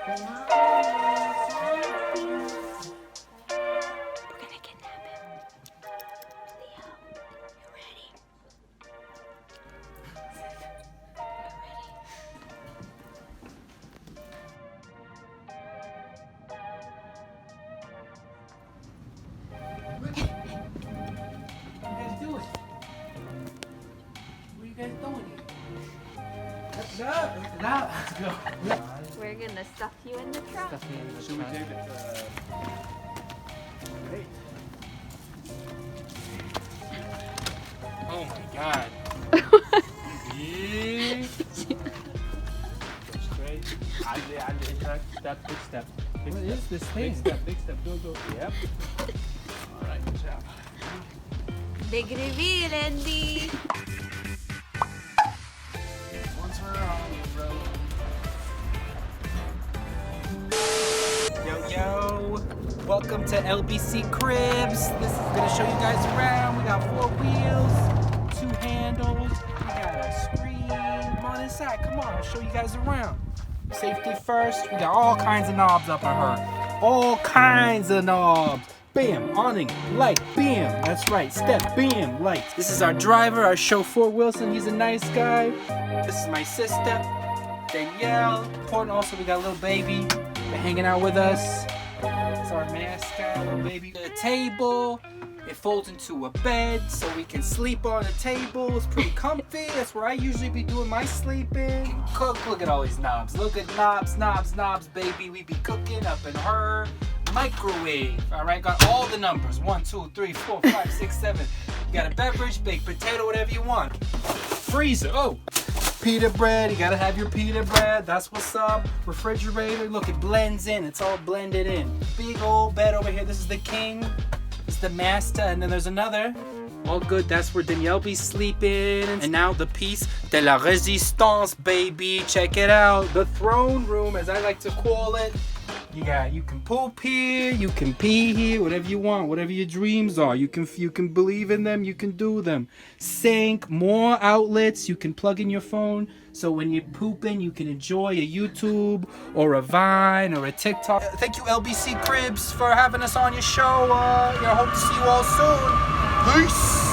gonna kidnap him. Leo, you ready? Let's go. We're gonna stuff you in the truck. Should we take it? Hey. Oh my God. Yeah. Straight. Step, big step. What is this thing? Big step. Go. Yep. All right, good job. Big reveal, Andy. Once we're on the road. Yo. Welcome to LBC Cribs. This is gonna show you guys around. We got 4 wheels, 2 handles. We got a screen. Come on inside. Come on, I'll show you guys around. Safety first. We got all kinds of knobs up in her. All kinds of knobs. Bam, awning, light, bam. That's right, step, bam, light. This is our driver, our chauffeur Wilson. He's a nice guy. This is my sister, Danielle. Important also, we got a little baby. They're hanging out with us. It's our mascot, little baby. The table, it folds into a bed so we can sleep on the table. It's pretty comfy. That's where I usually be doing my sleeping. Cook, look at all these knobs. Look at knobs, baby. We be cooking up in her microwave. All right, got all the numbers. 1, 2, 3, 4, 5, 6, 7. You got a beverage, baked potato, whatever you want. Freezer, oh. Pita bread, you gotta have your pita bread. That's what's up. Refrigerator, look, it blends in. It's all blended in. Big old bed over here. This is the king. It's the master, and then there's another. All good. That's where Danielle be sleeping. And now the piece de la résistance, baby. Check it out. The throne room, as I like to call it. You can poop here, you can pee here, whatever you want, whatever your dreams are. You can believe in them, you can do them. Sink, more outlets, you can plug in your phone. So when you're pooping, you can enjoy a YouTube or a Vine or a TikTok. Thank you, LBC Cribs, for having us on your show. I hope to see you all soon. Peace.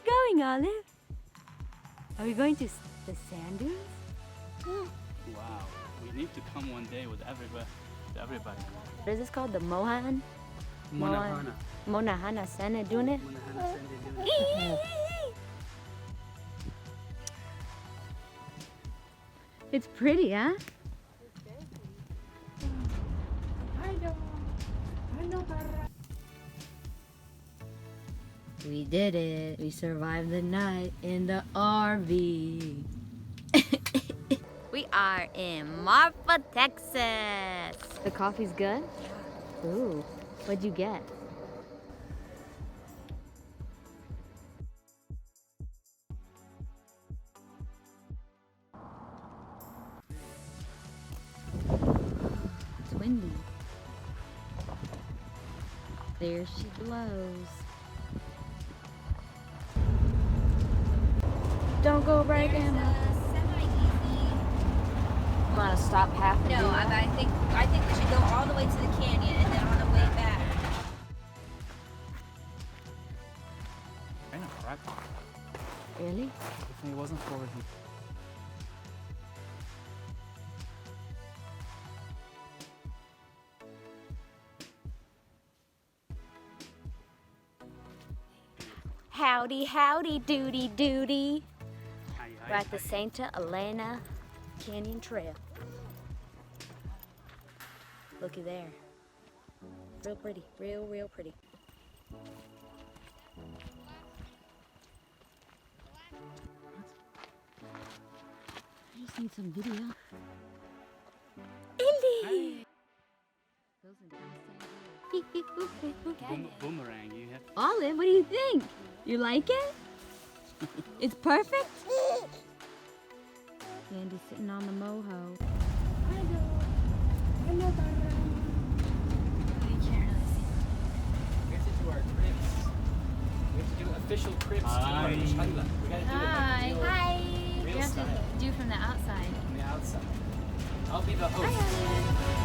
Going, Olive? Are we going to the sand dunes? Wow, we need to come one day with everybody. What is this called? The Mohan? Mohanas Sand Dune? It's pretty, huh? We did it. We survived the night in the RV. We are in Marfa, Texas. The coffee's good? Ooh, what'd you get? It's windy. There she blows. Don't go breaking. You want to stop half? No, I think we should go all the way to the canyon and then on the way back. I know, right? Really? If it wasn't for it. Howdy, howdy, doody, doody. We're at the Santa Elena Canyon Trail. Looky there. Real pretty, real pretty. I just need some video. Ellie! Boomerang, you have. Olive, what do you think? You like it? It's perfect? Andy's sitting on the moho. You can't really see. official cribs tour. Hi. We gotta do Hi. it like Hi. real You have style. to do from the outside. On the outside. I'll be the host. Hi, Elena.